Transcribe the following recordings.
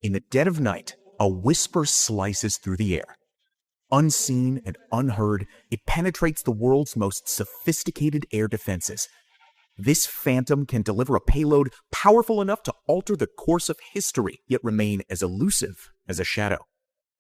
In the dead of night, a whisper slices through the air. Unseen and unheard, it penetrates the world's most sophisticated air defenses. This phantom can deliver a payload powerful enough to alter the course of history, yet remain as elusive as a shadow.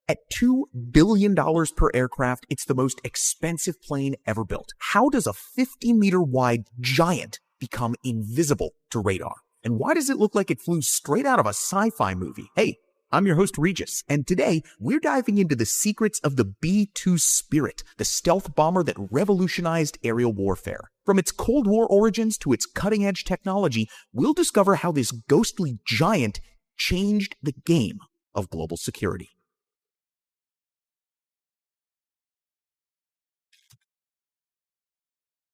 At $2 billion per aircraft, it's the most expensive plane ever built. How does a 50-meter-wide giant become invisible to radar? And why does it look like it flew straight out of a sci-fi movie? Hey, I'm your host Regis, and today we're diving into the secrets of the B-2 Spirit, the stealth bomber that revolutionized aerial warfare. From its Cold War origins to its cutting-edge technology, we'll discover how this ghostly giant changed the game of global security.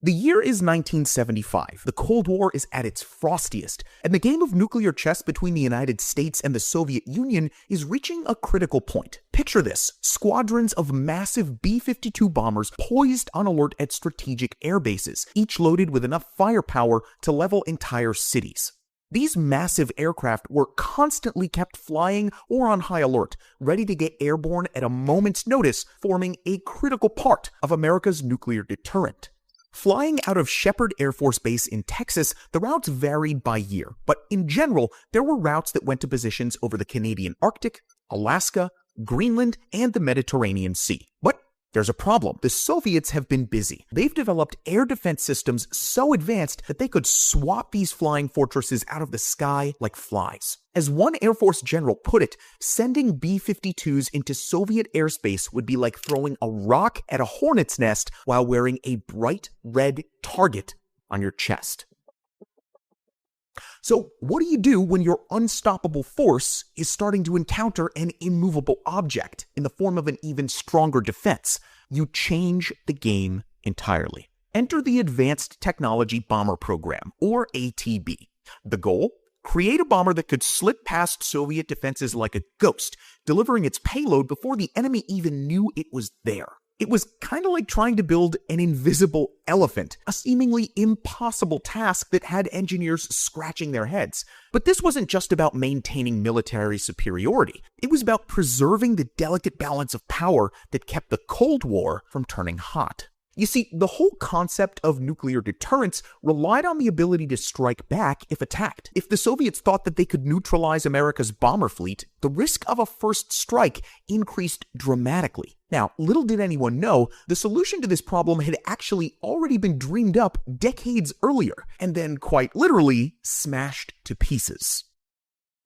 The year is 1975. The Cold War is at its frostiest, and the game of nuclear chess between the United States and the Soviet Union is reaching a critical point. Picture this: squadrons of massive B-52 bombers poised on alert at strategic air bases, each loaded with enough firepower to level entire cities. These massive aircraft were constantly kept flying or on high alert, ready to get airborne at a moment's notice, forming a critical part of America's nuclear deterrent. Flying out of Shepherd Air Force Base in Texas, the routes varied by year, but in general, there were routes that went to positions over the Canadian Arctic, Alaska, Greenland, and the Mediterranean Sea. But there's a problem. The Soviets have been busy. They've developed air defense systems so advanced that they could swap these flying fortresses out of the sky like flies. As one Air Force general put it, sending B-52s into Soviet airspace would be like throwing a rock at a hornet's nest while wearing a bright red target on your chest. So what do you do when your unstoppable force is starting to encounter an immovable object in the form of an even stronger defense? You change the game entirely. Enter the Advanced Technology Bomber Program, or ATB. The goal? Create a bomber that could slip past Soviet defenses like a ghost, delivering its payload before the enemy even knew it was there. It was kind of like trying to build an invisible elephant, a seemingly impossible task that had engineers scratching their heads. But this wasn't just about maintaining military superiority. It was about preserving the delicate balance of power that kept the Cold War from turning hot. You see, the whole concept of nuclear deterrence relied on the ability to strike back if attacked. If the Soviets thought that they could neutralize America's bomber fleet, the risk of a first strike increased dramatically. Now, little did anyone know, the solution to this problem had actually already been dreamed up decades earlier, and then quite literally smashed to pieces.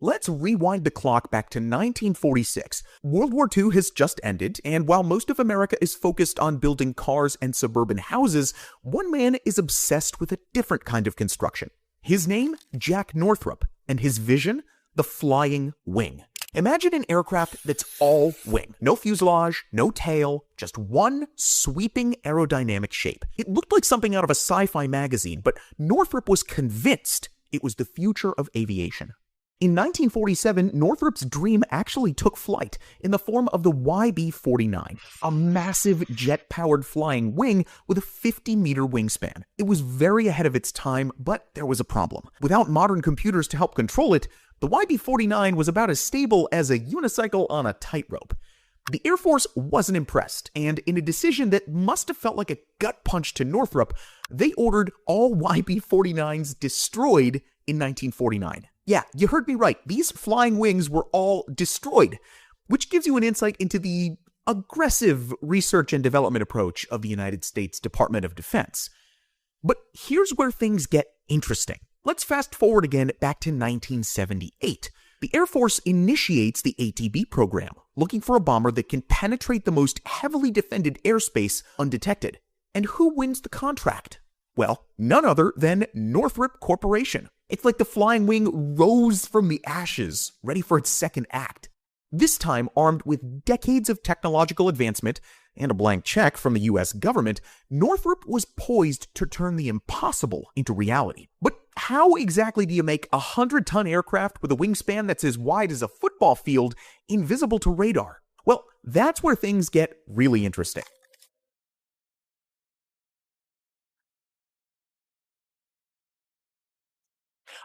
Let's rewind the clock back to 1946. World War II has just ended, and while most of America is focused on building cars and suburban houses, one man is obsessed with a different kind of construction. His name? Jack Northrop, and his vision? The flying wing. Imagine an aircraft that's all wing. No fuselage, no tail, just one sweeping aerodynamic shape. It looked like something out of a sci-fi magazine, but Northrop was convinced it was the future of aviation. In 1947, Northrop's dream actually took flight in the form of the YB-49, a massive jet-powered flying wing with a 50-meter wingspan. It was very ahead of its time, but there was a problem. Without modern computers to help control it, the YB-49 was about as stable as a unicycle on a tightrope. The Air Force wasn't impressed, and in a decision that must have felt like a gut punch to Northrop, they ordered all YB-49s destroyed in 1949. Yeah, you heard me right. These flying wings were all destroyed, which gives you an insight into the aggressive research and development approach of the United States Department of Defense. But here's where things get interesting. Let's fast forward again back to 1978. The Air Force initiates the ATB program, looking for a bomber that can penetrate the most heavily defended airspace undetected. And who wins the contract? Well, none other than Northrop Corporation. It's like the flying wing rose from the ashes, ready for its second act. This time, armed with decades of technological advancement and a blank check from the US government, Northrop was poised to turn the impossible into reality. But how exactly do you make a 100-ton aircraft with a wingspan that's as wide as a football field invisible to radar? Well, that's where things get really interesting.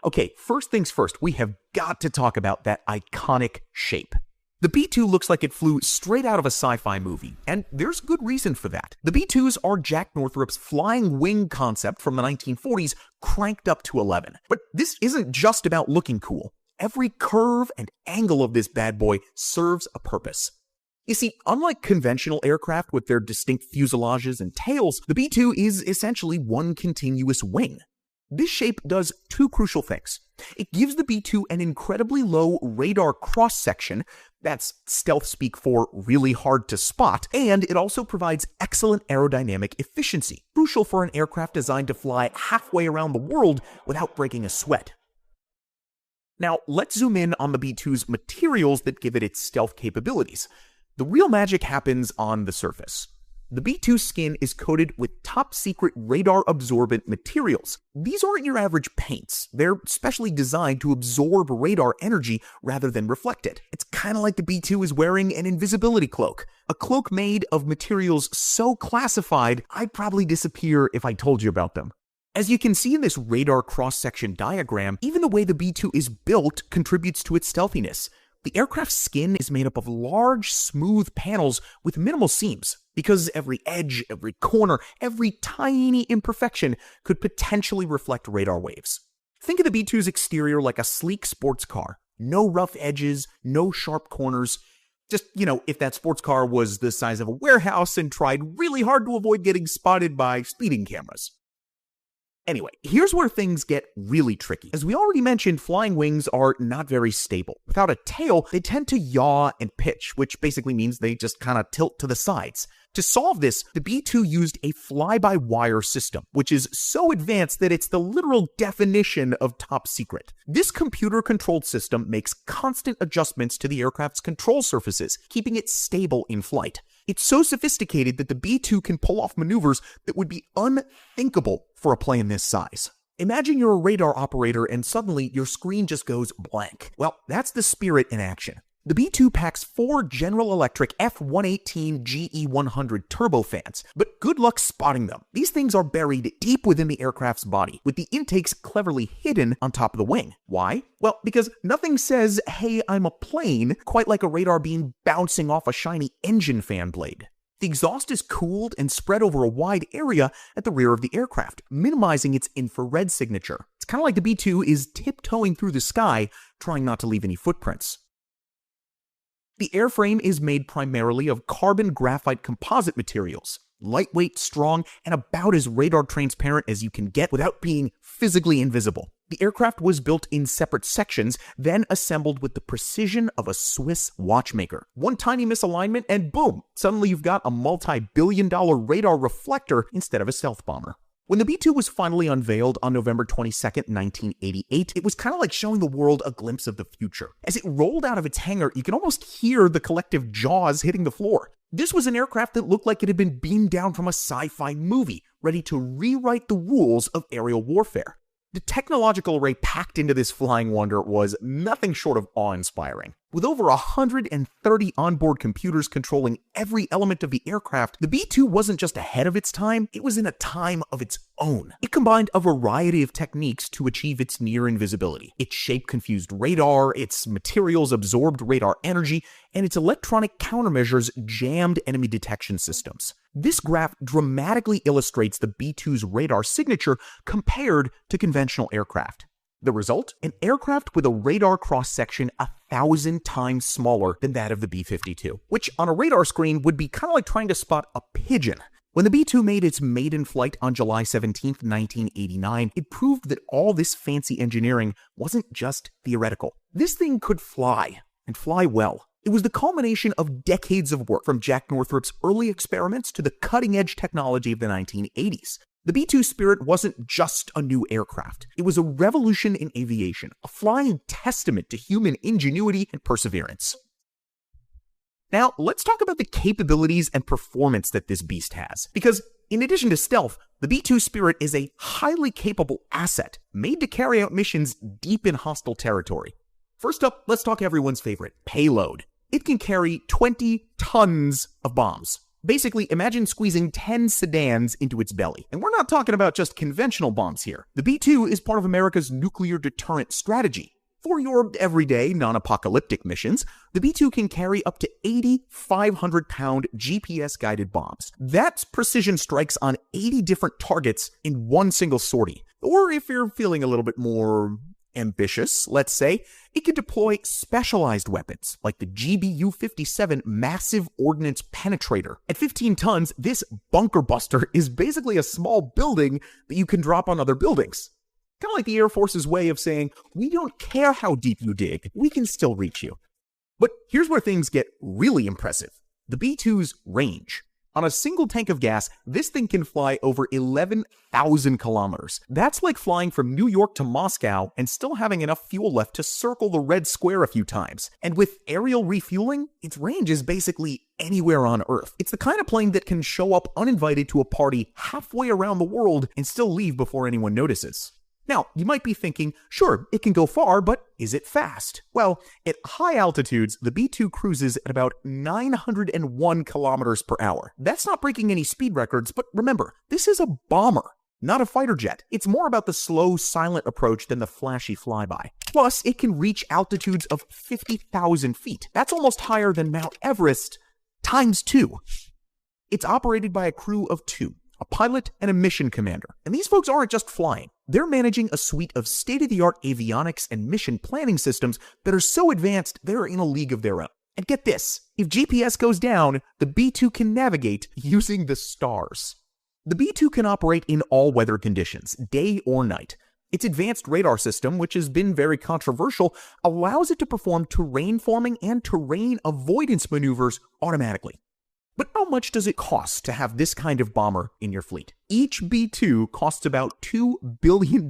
Okay, first things first, we have got to talk about that iconic shape. The B-2 looks like it flew straight out of a sci-fi movie, and there's good reason for that. The B-2s are Jack Northrop's flying wing concept from the 1940s cranked up to 11. But this isn't just about looking cool. Every curve and angle of this bad boy serves a purpose. You see, unlike conventional aircraft with their distinct fuselages and tails, the B-2 is essentially one continuous wing. This shape does two crucial things. It gives the B-2 an incredibly low radar cross-section, that's stealth speak for really hard to spot, and it also provides excellent aerodynamic efficiency, crucial for an aircraft designed to fly halfway around the world without breaking a sweat. Now, let's zoom in on the B-2's materials that give it its stealth capabilities. The real magic happens on the surface. The B-2 skin is coated with top-secret radar-absorbent materials. These aren't your average paints. They're specially designed to absorb radar energy rather than reflect it. It's kind of like the B-2 is wearing an invisibility cloak. A cloak made of materials so classified, I'd probably disappear if I told you about them. As you can see in this radar cross-section diagram, even the way the B-2 is built contributes to its stealthiness. The aircraft's skin is made up of large, smooth panels with minimal seams, because every edge, every corner, every tiny imperfection could potentially reflect radar waves. Think of the B-2's exterior like a sleek sports car. No rough edges, no sharp corners. Just, if that sports car was the size of a warehouse and tried really hard to avoid getting spotted by speeding cameras. Anyway, here's where things get really tricky. As we already mentioned, flying wings are not very stable. Without a tail, they tend to yaw and pitch, which basically means they just kind of tilt to the sides. To solve this, the B-2 used a fly-by-wire system, which is so advanced that it's the literal definition of top secret. This computer-controlled system makes constant adjustments to the aircraft's control surfaces, keeping it stable in flight. It's so sophisticated that the B-2 can pull off maneuvers that would be unthinkable for a plane this size. Imagine you're a radar operator and suddenly your screen just goes blank. Well, that's the Spirit in action. The B-2 packs 4 General Electric F-118 GE100 turbofans, but good luck spotting them. These things are buried deep within the aircraft's body, with the intakes cleverly hidden on top of the wing. Why? Well, because nothing says, "Hey, I'm a plane," quite like a radar beam bouncing off a shiny engine fan blade. The exhaust is cooled and spread over a wide area at the rear of the aircraft, minimizing its infrared signature. It's kind of like the B-2 is tiptoeing through the sky, trying not to leave any footprints. The airframe is made primarily of carbon graphite composite materials, lightweight, strong, and about as radar transparent as you can get without being physically invisible. The aircraft was built in separate sections, then assembled with the precision of a Swiss watchmaker. One tiny misalignment and boom, suddenly you've got a multi-billion-dollar radar reflector instead of a stealth bomber. When the B-2 was finally unveiled on November 22nd, 1988, it was kind of like showing the world a glimpse of the future. As it rolled out of its hangar, you can almost hear the collective jaws hitting the floor. This was an aircraft that looked like it had been beamed down from a sci-fi movie, ready to rewrite the rules of aerial warfare. The technological array packed into this flying wonder was nothing short of awe-inspiring. With over 130 onboard computers controlling every element of the aircraft, the B-2 wasn't just ahead of its time, it was in a time of its own. It combined a variety of techniques to achieve its near invisibility. Its shape confused radar, its materials absorbed radar energy, and its electronic countermeasures jammed enemy detection systems. This graph dramatically illustrates the B-2's radar signature compared to conventional aircraft. The result? An aircraft with a radar cross-section 1,000 times smaller than that of the B-52, which on a radar screen would be kind of like trying to spot a pigeon. When the B-2 made its maiden flight on July 17, 1989, it proved that all this fancy engineering wasn't just theoretical. This thing could fly, and fly well. It was the culmination of decades of work, from Jack Northrop's early experiments to the cutting-edge technology of the 1980s. The B-2 Spirit wasn't just a new aircraft. It was a revolution in aviation, a flying testament to human ingenuity and perseverance. Now, let's talk about the capabilities and performance that this beast has. Because in addition to stealth, the B-2 Spirit is a highly capable asset, made to carry out missions deep in hostile territory. First up, let's talk everyone's favorite, payload. It can carry 20 tons of bombs. Basically, imagine squeezing 10 sedans into its belly. And we're not talking about just conventional bombs here. The B-2 is part of America's nuclear deterrent strategy. For your everyday, non-apocalyptic missions, the B-2 can carry up to 80 500-pound GPS-guided bombs. That's precision strikes on 80 different targets in one single sortie. Or if you're feeling a little bit more ambitious, let's say, it could deploy specialized weapons, like the GBU-57 Massive Ordnance Penetrator. At 15 tons, this bunker buster is basically a small building that you can drop on other buildings. Kind of like the Air Force's way of saying, we don't care how deep you dig, we can still reach you. But here's where things get really impressive. The B-2's range. On a single tank of gas, this thing can fly over 11,000 kilometers. That's like flying from New York to Moscow and still having enough fuel left to circle the Red Square a few times. And with aerial refueling, its range is basically anywhere on Earth. It's the kind of plane that can show up uninvited to a party halfway around the world and still leave before anyone notices. Now, you might be thinking, sure, it can go far, but is it fast? Well, at high altitudes, the B-2 cruises at about 901 kilometers per hour. That's not breaking any speed records, but remember, this is a bomber, not a fighter jet. It's more about the slow, silent approach than the flashy flyby. Plus, it can reach altitudes of 50,000 feet. That's almost higher than Mount Everest times 2. It's operated by a crew of 2. A pilot and a mission commander. And these folks aren't just flying. They're managing a suite of state-of-the-art avionics and mission planning systems that are so advanced they're in a league of their own. And get this, if GPS goes down, the B-2 can navigate using the stars. The B-2 can operate in all weather conditions, day or night. Its advanced radar system, which has been very controversial, allows it to perform terrain forming and terrain avoidance maneuvers automatically. But how much does it cost to have this kind of bomber in your fleet? Each B-2 costs about $2 billion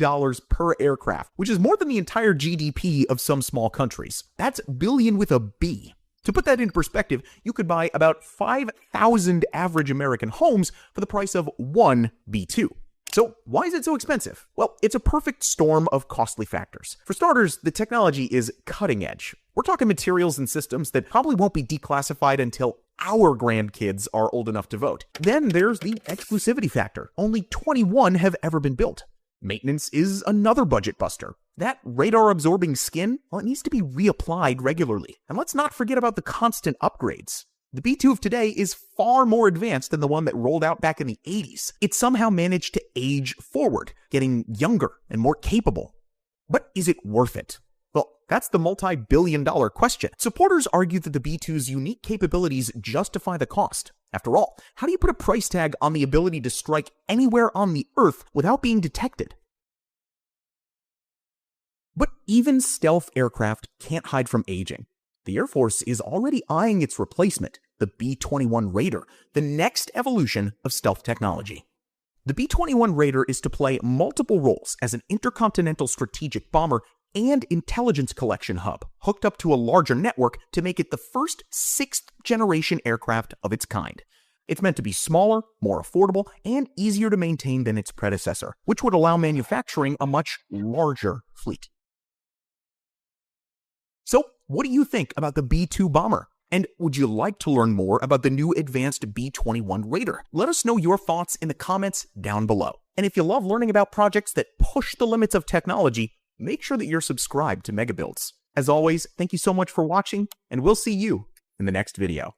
per aircraft, which is more than the entire GDP of some small countries. That's billion with a B. To put that into perspective, you could buy about 5,000 average American homes for the price of one B-2. So why is it so expensive? Well, it's a perfect storm of costly factors. For starters, the technology is cutting edge. We're talking materials and systems that probably won't be declassified until our grandkids are old enough to vote. Then there's the exclusivity factor. Only 21 have ever been built. Maintenance is another budget buster. That radar-absorbing skin, well, it needs to be reapplied regularly. And let's not forget about the constant upgrades. The B-2 of today is far more advanced than the one that rolled out back in the 80s. It somehow managed to age forward, getting younger and more capable. But is it worth it? Well, that's the multi-billion-dollar question. Supporters argue that the B-2's unique capabilities justify the cost. After all, how do you put a price tag on the ability to strike anywhere on the Earth without being detected? But even stealth aircraft can't hide from aging. The Air Force is already eyeing its replacement, the B-21 Raider, the next evolution of stealth technology. The B-21 Raider is to play multiple roles as an intercontinental strategic bomber and intelligence collection hub, hooked up to a larger network to make it the first 6th-generation aircraft of its kind. It's meant to be smaller, more affordable, and easier to maintain than its predecessor, which would allow manufacturing a much larger fleet. So, what do you think about the B-2 bomber? And would you like to learn more about the new advanced B-21 Raider? Let us know your thoughts in the comments down below. And if you love learning about projects that push the limits of technology, make sure that you're subscribed to Megabuilds. As always, thank you so much for watching, and we'll see you in the next video.